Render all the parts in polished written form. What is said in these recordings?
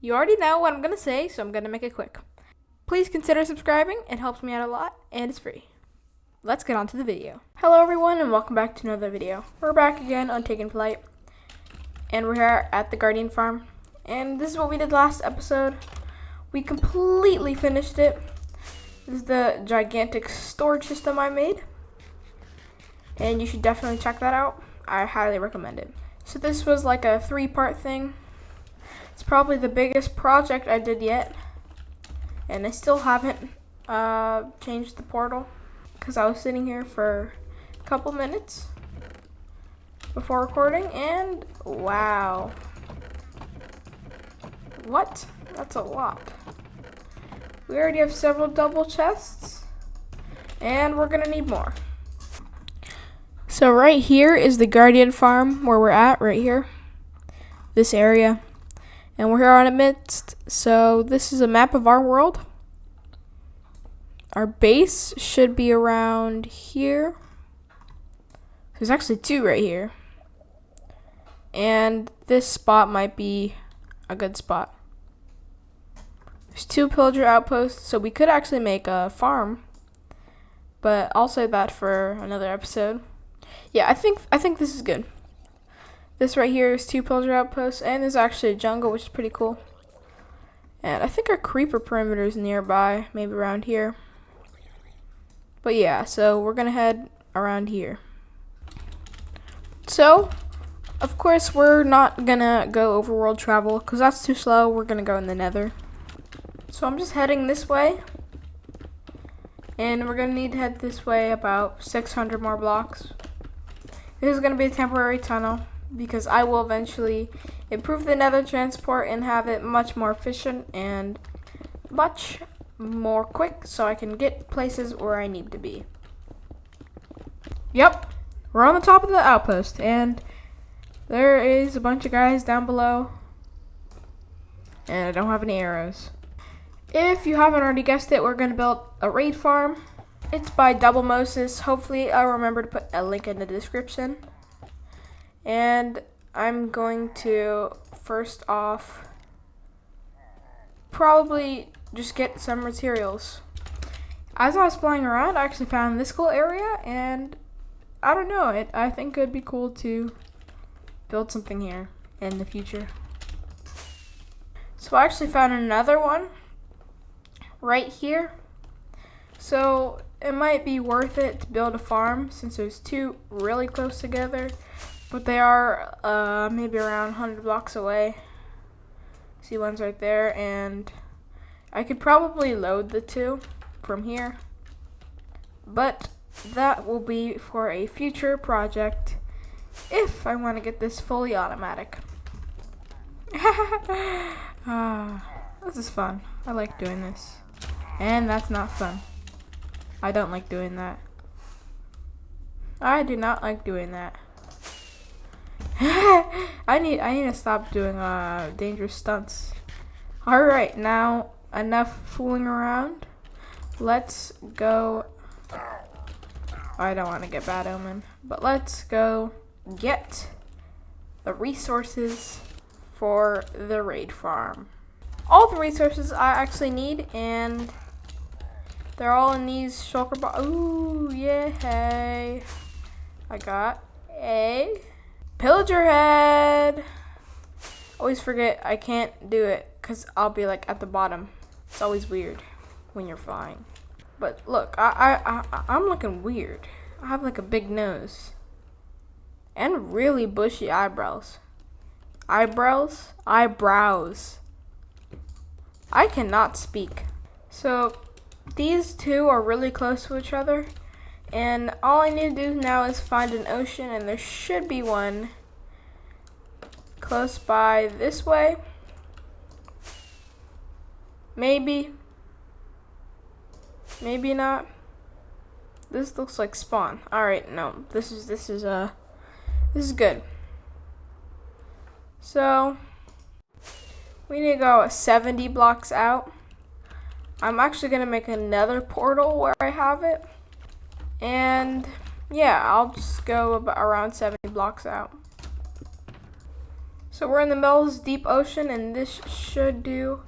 You already know what I'm going to say, so I'm going to make it quick. Please consider subscribing. It helps me out a lot, and it's free. Let's get on to the video. Hello everyone, and welcome back to another video. We're back again on Taking Flight, and we're here at the Guardian Farm. And this is what we did last episode. We completely finished it. This is the gigantic storage system I made, and you should definitely check that out. I highly recommend it. So this was like a 3-part thing. It's probably the biggest project I did yet, and I still haven't changed the portal because I was sitting here for a couple minutes before recording, and wow, what? That's a lot. We already have several double chests, and we're gonna need more. So right here is the Guardian Farm where we're at, right here, this area. And we're here on amidst, so this is a map of our world. Our base should be around here. There's actually 2 right here. And this spot might be a good spot. There's 2 pillager outposts, so we could actually make a farm. But I'll save that for another episode. Yeah, I think this is good. This right here is 2 pillager outposts, and there's actually a jungle, which is pretty cool. And I think our creeper perimeter is nearby, maybe around here. But yeah, so we're gonna head around here. So, of course, we're not gonna go overworld travel, because that's too slow. We're gonna go in the nether. So I'm just heading this way. And we're gonna need to head this way about 600 more blocks. This is gonna be a temporary tunnel, because I will eventually improve the nether transport and have it much more efficient and much more quick, so I can get places where I need to be. Yep, we're on the top of the outpost, and there is a bunch of guys down below, and I don't have any arrows. If you haven't already guessed it, we're going to build a raid farm. It's by Doublemoses. Hopefully I'll remember to put a link in the description. And I'm going to first off probably just get some materials. As I was flying around, I actually found this cool area, and I don't know, I think it'd be cool to build something here in the future. So I actually found another one right here. So it might be worth it to build a farm since there's 2 really close together. But they are maybe around 100 blocks away. See, one's right there, and I could probably load the 2 from here. But that will be for a future project if I want to get this fully automatic. This is fun. I like doing this. And that's not fun. I don't like doing that. I do not like doing that. I need to stop doing dangerous stunts. Alright, now enough fooling around. Let's go. I don't want to get bad omen, but let's go get the resources for the raid farm. All the resources I actually need, and they're all in these shulker boxes. Ooh, yay. I got a pillager head. Always forget I can't do it because I'll be like at the bottom. It's always weird when you're flying. But look, I'm looking weird. I have like a big nose and really bushy eyebrows. Eyebrows. I cannot speak. So these 2 are really close to each other. And all I need to do now is find an ocean, and there should be one close by this way. Maybe. Maybe not. This looks like spawn. Alright, no. This is good. So we need to go 70 blocks out. I'm actually gonna make another portal where I have it. And yeah, I'll just go around 70 blocks out. So we're in the middle of this deep ocean, and this should do.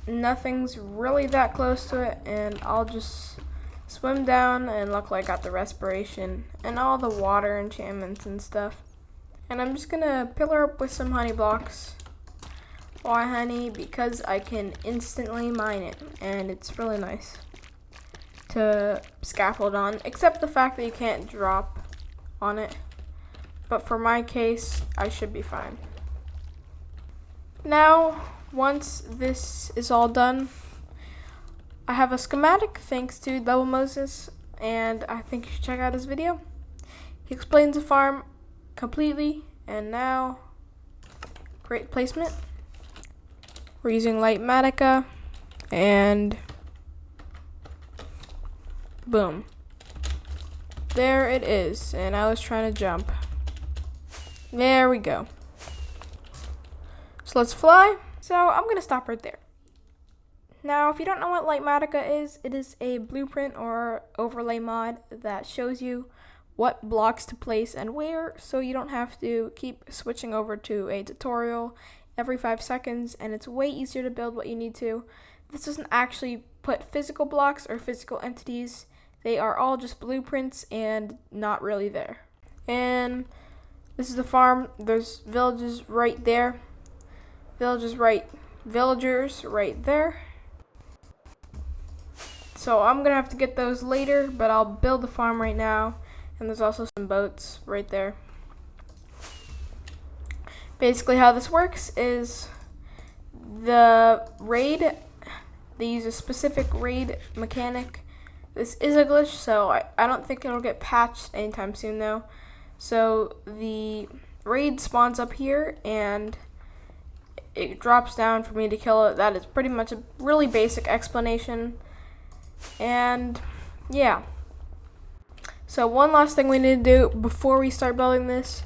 Nothing's really that close to it, and I'll just swim down and look like I got the respiration and all the water enchantments and stuff. And I'm just gonna pillar up with some honey blocks. Why honey? Because I can instantly mine it, and it's really nice to scaffold on, except the fact that you can't drop on it. But for my case, I should be fine. Now, once this is all done, I have a schematic thanks to Doublemoses, and I think you should check out his video. He explains the farm completely, and now, great placement. We're using light matica, and boom. There it is, and I was trying to jump. There we go. So let's fly. So I'm gonna stop right there. Now, if you don't know what light matica is, it is a blueprint or overlay mod that shows you what blocks to place and where, so you don't have to keep switching over to a tutorial every 5 seconds, and it's way easier to build what you need to. This doesn't actually put physical blocks or physical entities. They are all just blueprints and not really there. And this is the farm. There's villages right there. Villagers right there. So I'm gonna have to get those later, but I'll build the farm right now. And there's also some boats right there. Basically how this works is the raid, they use a specific raid mechanic. This is a glitch, so I don't think it'll get patched anytime soon though. So the raid spawns up here and it drops down for me to kill it. That is pretty much a really basic explanation. And yeah. So one last thing we need to do before we start building this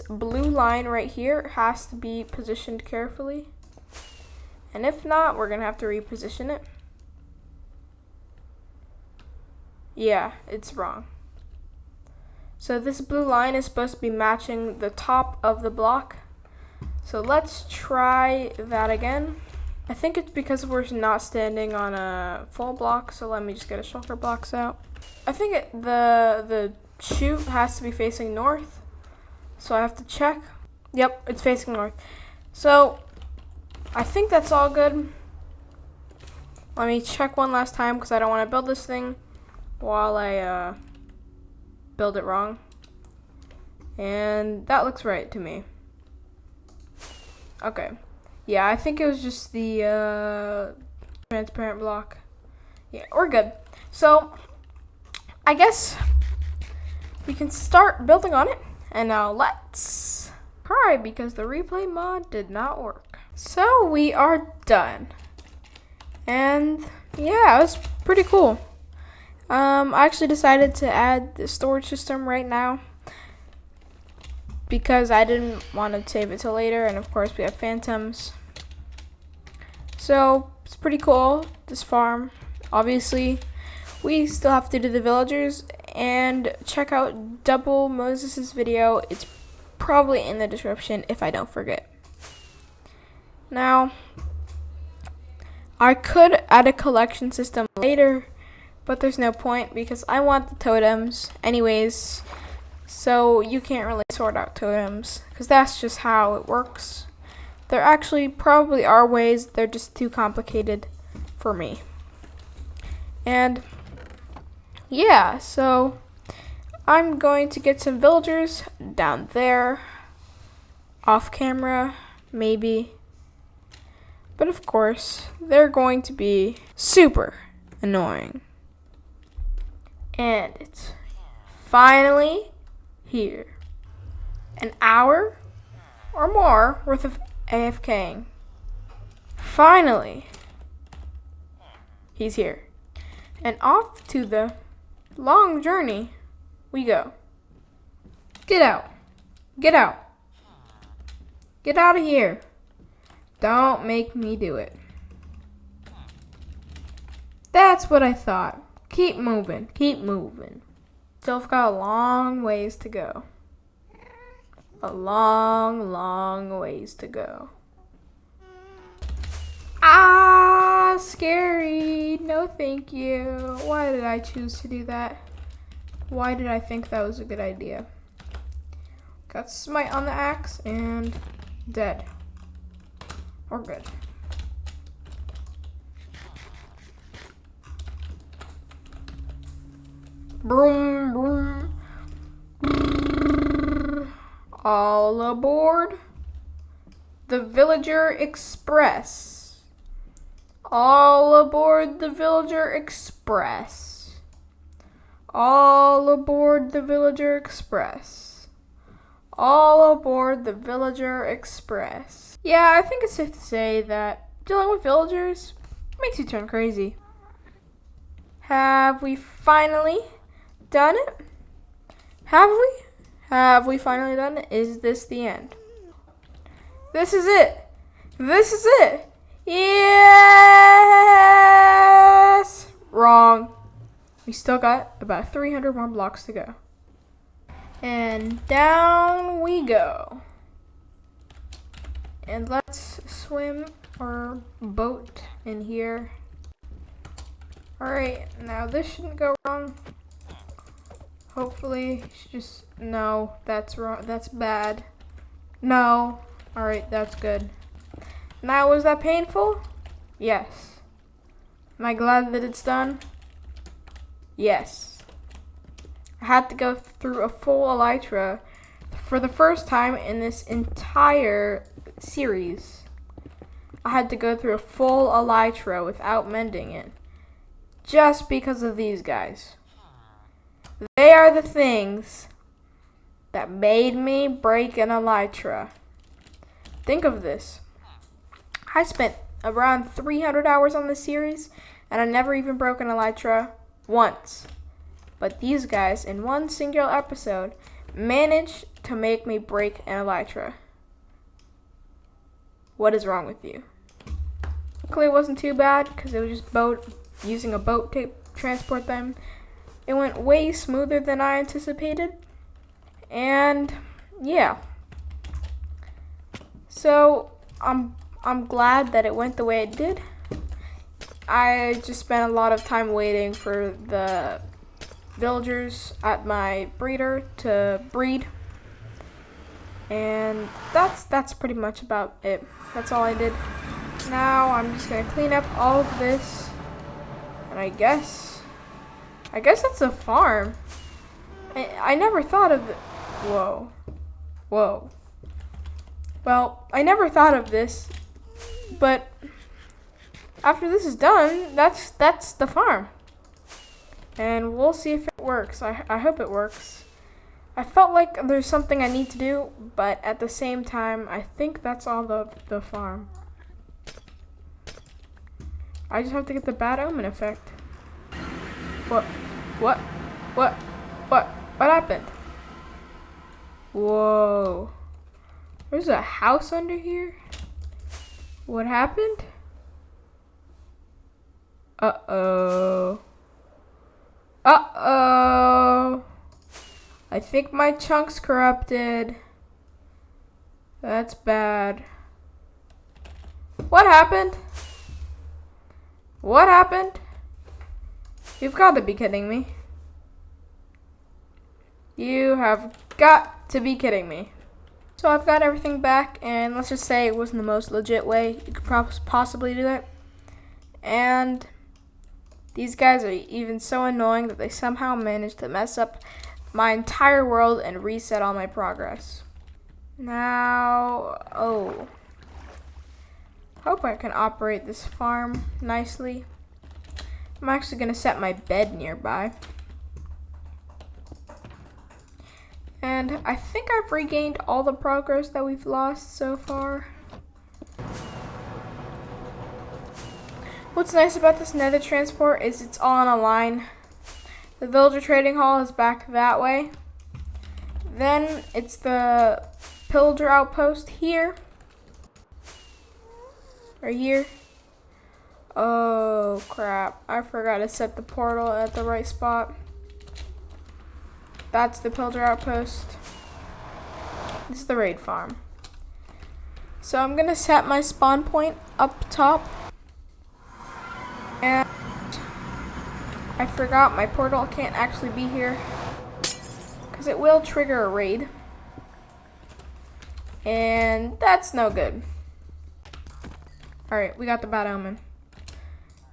blue line right here has to be positioned carefully. And if not, we're gonna have to reposition it. Yeah, it's wrong. So this blue line is supposed to be matching the top of the block. So let's try that again. I think it's because we're not standing on a full block, so let me just get a shulker blocks out. I think the chute has to be facing north, so I have to check. Yep, it's facing north. So I think that's all good. Let me check one last time because I don't want to build this thing while I build it wrong. And that looks right to me. Okay. Yeah, I think it was just the transparent block. Yeah, we're good. So I guess we can start building on it. And now let's cry because the replay mod did not work. So we are done. And yeah, it was pretty cool. I actually decided to add the storage system right now because I didn't want to save it till later, and of course we have phantoms. So it's pretty cool, this farm. Obviously, we still have to do the villagers, and check out Doublemoses' video. It's probably in the description if I don't forget. Now, I could add a collection system later, but there's no point because I want the totems anyways. So you can't really sort out totems because that's just how it works. There actually probably are ways, they're just too complicated for me. And yeah, so I'm going to get some villagers down there, off camera, maybe. But of course, they're going to be super annoying. And it's finally here. An hour or more worth of AFKing. Finally, he's here. And off to the long journey we go. Get out. Get out. Get out of here. Don't make me do it. That's what I thought. Keep moving. Keep moving. Still got a long ways to go. a long, long ways to go. Ah, scary. No, thank you. Why did I choose to do that? Why did I think that was a good idea? Got smite on the axe and dead. We're good. Broom, broom. All aboard the Villager Express. All aboard the Villager Express. All aboard the Villager Express. All aboard the Villager Express. Yeah, I think it's safe to say that dealing with villagers makes you turn crazy. Have we finally done it? Have we? Have we finally done it? Is this the end? This is it. This is it. Yes! Wrong. We still got about 300 more blocks to go. And down we go. And let's swim or boat in here. Alright, now this shouldn't go wrong. Hopefully, just, no, that's wrong, that's bad. No, alright, that's good. Now, was that painful? Yes. Am I glad that it's done? Yes. I had to go through a full elytra for the first time in this entire series. I had to go through a full elytra without mending it. Just because of these guys. They are the things that made me break an elytra. Think of this. I spent around 300 hours on this series, and I never even broke an elytra once. But these guys, in one singular episode, managed to make me break an elytra. What is wrong with you? Luckily, it wasn't too bad, because it was just using a boat to transport them. It went way smoother than I anticipated. And yeah. So I'm glad that it went the way it did. I just spent a lot of time waiting for the villagers at my breeder to breed. And that's pretty much about it. That's all I did. Now I'm just gonna clean up all of this. And I guess that's a farm. I never thought of it. Whoa. Whoa. Well, I never thought of this, but after this is done, that's the farm. And we'll see if it works. I hope it works. I felt like there's something I need to do, but at the same time, I think that's all the farm. I just have to get the bad omen effect. What happened? Whoa. There's a house under here? What happened? Uh-oh. Uh-oh. I think my chunk's corrupted. That's bad. What happened? What happened? You've got to be kidding me. You have got to be kidding me. So I've got everything back, and let's just say it wasn't the most legit way you could possibly do it. And these guys are even so annoying that they somehow managed to mess up my entire world and reset all my progress. Now, hope I can operate this farm nicely. I'm actually going to set my bed nearby. And I think I've regained all the progress that we've lost so far. What's nice about this nether transport is it's all on a line. The villager trading hall is back that way. Then it's the pillager outpost here. Right here. Oh crap, I forgot to set the portal at the right spot. That's the pillager outpost. This is the raid farm. So I'm gonna set my spawn point up top. And I forgot my portal can't actually be here, because it will trigger a raid. And that's no good. Alright, we got the bad omen.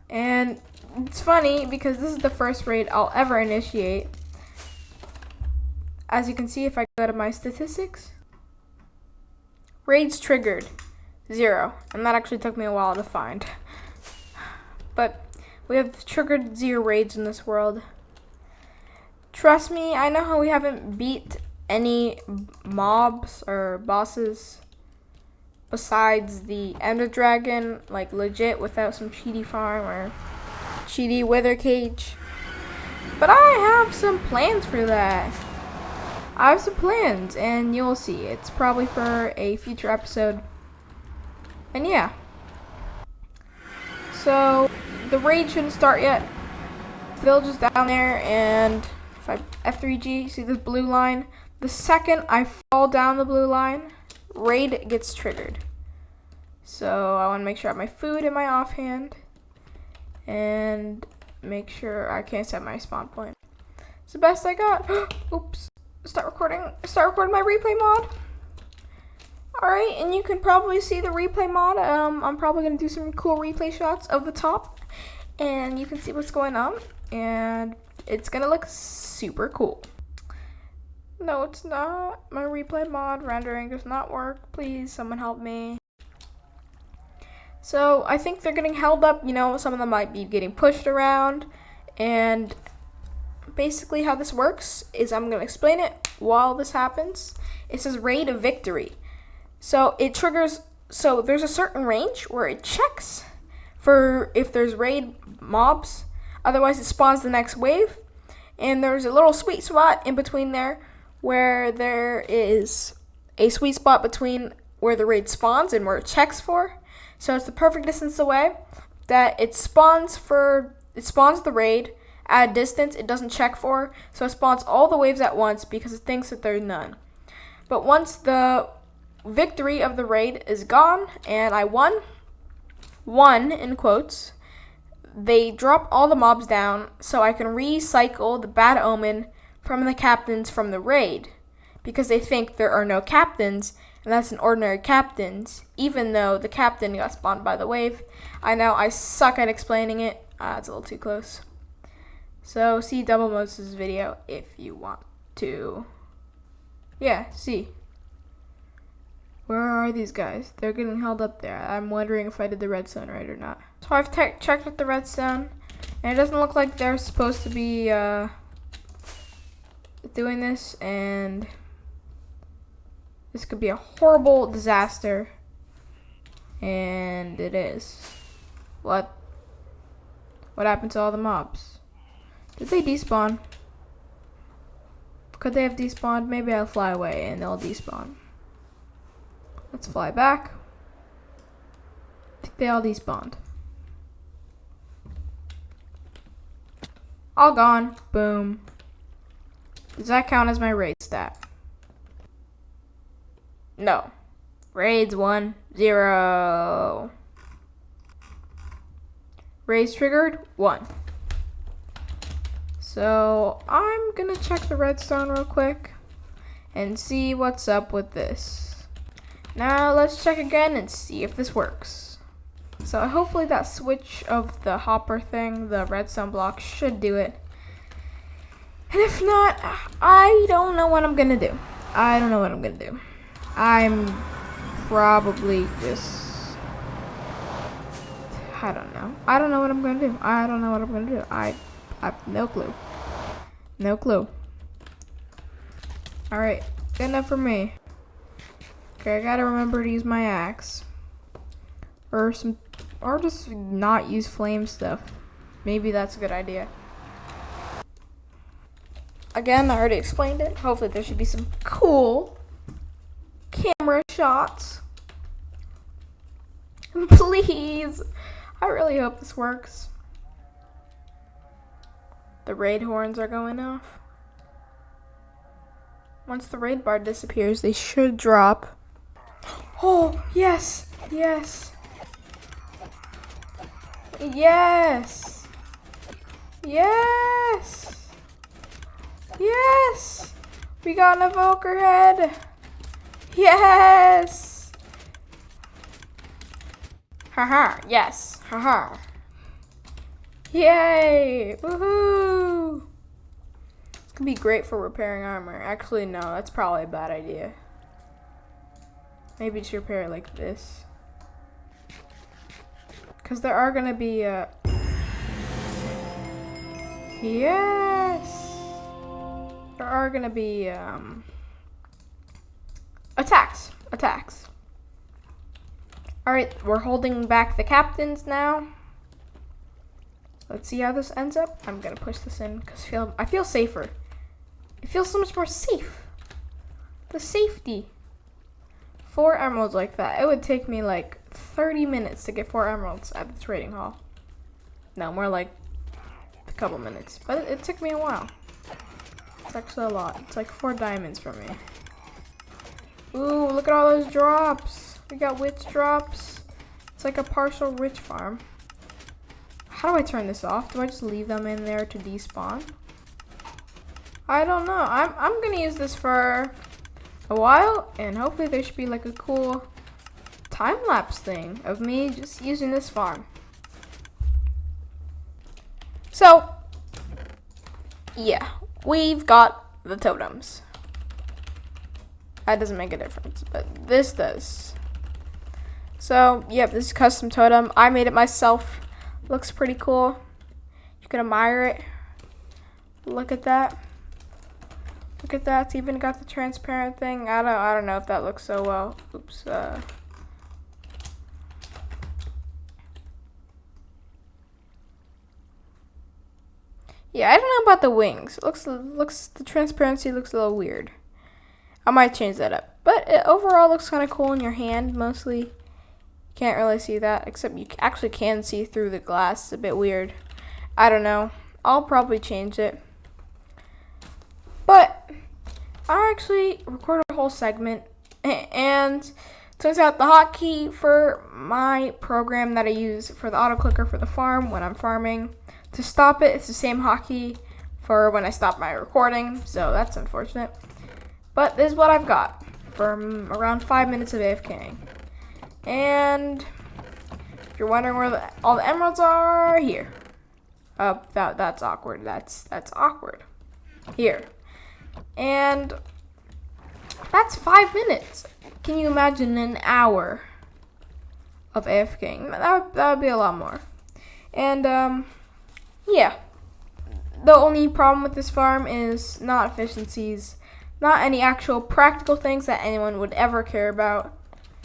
And it's funny because this is the first raid I'll ever initiate. As you can see, if I go to my statistics, raids triggered, 0. And that actually took me a while to find. But we have triggered 0 raids in this world. Trust me, I know how we haven't beat any mobs or bosses besides the Ender Dragon, like legit, without some cheaty farm or cheaty wither cage. But I have some plans for that. I have some plans, and you'll see. It's probably for a future episode. And yeah. So the raid shouldn't start yet. Village is down there, and if I F3G, see this blue line? The second I fall down the blue line, raid gets triggered. So I want to make sure I have my food in my offhand, and make sure I can't set my spawn point. It's the best I got. Oops. Start recording my replay mod. Alright, and you can probably see the replay mod. I'm probably going to do some cool replay shots of the top, and you can see what's going on, and it's going to look super cool. No, it's not. My replay mod rendering does not work. Please, someone help me. So, I think they're getting held up. You know, some of them might be getting pushed around. And basically how this works is I'm going to explain it while this happens. It says raid of victory. So, it triggers. So, there's a certain range where it checks for if there's raid mobs. Otherwise, it spawns the next wave. And there's a little sweet spot in between there, where there is a sweet spot between where the raid spawns and where it checks for. So it's the perfect distance away that it spawns the raid at a distance it doesn't check for. So it spawns all the waves at once because it thinks that there's none. But once the victory of the raid is gone and I won in quotes, they drop all the mobs down so I can recycle the bad omen from the captains from the raid, because they think there are no captains, and that's an ordinary captains, even though the captain got spawned by the wave. I know I suck at explaining it. It's a little too close. So see Doublemoses' video if you want to. Yeah, see. Where are these guys? They're getting held up there. I'm wondering if I did the redstone right or not. So I've checked with the redstone, and it doesn't look like they're supposed to be doing this, and this could be a horrible disaster, and it is. What happened to all the mobs? Did they despawn? Could they have despawned? Maybe I'll fly away and they'll despawn. Let's fly back. I think they all despawned. All gone. Boom. Does that count as my raid stat? No. Raids 1, 0. Raids triggered 1. So I'm gonna check the redstone real quick and see what's up with this. Now let's check again and see if this works. So hopefully that switch of the hopper thing, the redstone block, should do it. And if not, I don't know what I'm gonna do. I'm probably just, I don't know. I don't know what I'm gonna do. I have no clue. Alright, good enough for me. Okay, I gotta remember to use my axe. Or just not use flame stuff. Maybe that's a good idea. Again, I already explained it. Hopefully there should be some cool camera shots. Please. I really hope this works. The raid horns are going off. Once the raid bar disappears, they should drop. Oh, yes. Yes. Yes. Yes. Yes. We got an evoker head. Yes. Haha. Yes. Haha. Yay. Woohoo. It's gonna be great for repairing armor. Actually, no, that's probably a bad idea. Maybe just repair it like this. Because there are gonna be yes. There are gonna be attacks. Alright, we're holding back the captains now. Let's see how this ends up. I'm gonna push this in because I feel safer. It feels so much more safe. The safety. 4 emeralds like that. It would take me like 30 minutes to get 4 emeralds at the trading hall. No, more like a couple minutes. But it took me a while. It's actually a lot. It's like 4 diamonds for me. Ooh, look at all those drops. We got witch drops. It's like a partial rich farm. How do I turn this off? Do I just leave them in there to despawn? I don't know. I'm gonna use this for a while, and hopefully there should be like a cool time-lapse thing of me just using this farm. So, yeah, we've got the totems. That doesn't make a difference, but this does. So, yep, this is custom totem. I made it myself. Looks pretty cool. You can admire it. Look at that. Look at that. It's even got the transparent thing. I don't know if that looks so well. Oops. Yeah, I don't know about the wings. It looks the transparency looks a little weird. I might change that up. But it overall looks kind of cool in your hand mostly. Can't really see that, except you actually can see through the glass. It's a bit weird. I don't know. I'll probably change it. But I actually recorded a whole segment, and turns out the hotkey for my program that I use for the auto clicker for the farm when I'm farming, to stop it, it's the same hotkey for when I stop my recording, so that's unfortunate. But this is what I've got from around 5 minutes of AFKing. And if you're wondering where all the emeralds are, here. That's awkward. That's awkward. Here. And that's 5 minutes. Can you imagine an hour of AFKing? That would be a lot more. And yeah. The only problem with this farm is not efficiencies, not any actual practical things that anyone would ever care about.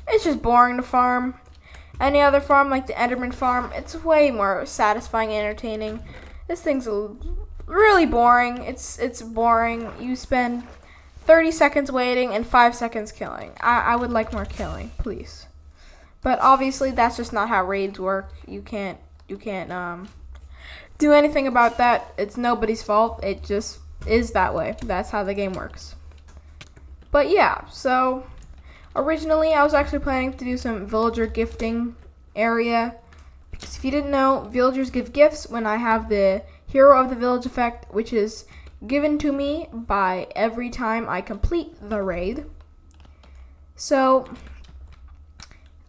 It's just boring to farm. Any other farm, like the Enderman farm, it's way more satisfying and entertaining. This thing's really boring. It's boring. You spend 30 seconds waiting and 5 seconds killing. I would like more killing, please. But obviously, that's just not how raids work. You can't do anything about that. It's nobody's fault. It just is that way. That's how the game works. But yeah, so originally, I was actually planning to do some villager gifting area, because if you didn't know, villagers give gifts when I have the Hero of the Village effect, which is given to me by every time I complete the raid. So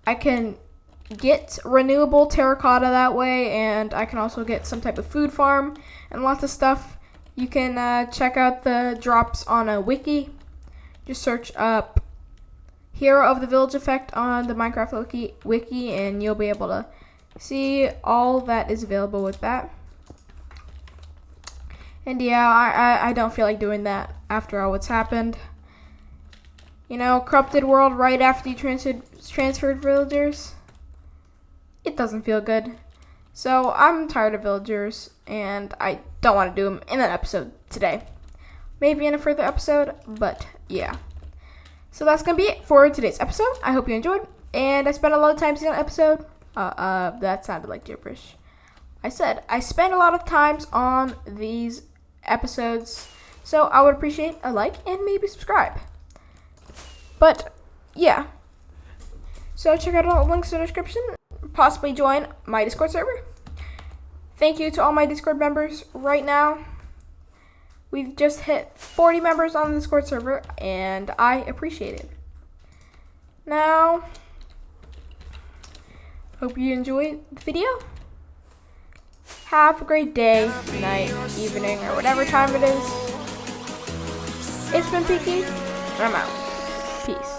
I can get renewable terracotta that way, and I can also get some type of food farm and lots of stuff. You can check out the drops on a wiki. Just search up Hero of the Village effect on the Minecraft wiki, and you'll be able to see all that is available with that. And yeah, I don't feel like doing that after all what's happened. You know, corrupted world right after you transferred villagers. It doesn't feel good. So I'm tired of villagers, and I don't want to do them in an episode today. Maybe in a further episode, but yeah. So that's going to be it for today's episode. I hope you enjoyed. And I spent a lot of time seeing an episode. That sounded like gibberish. I said I spent a lot of times on these episodes. So I would appreciate a like and maybe subscribe. But yeah. So check out all the links in the description. Possibly join my Discord server. Thank you to all my Discord members right now. We've just hit 40 members on the Discord server, and I appreciate it. Now, hope you enjoyed the video. Have a great day, night, evening, or whatever time it is. It's been Peeky, and I'm out. Peace.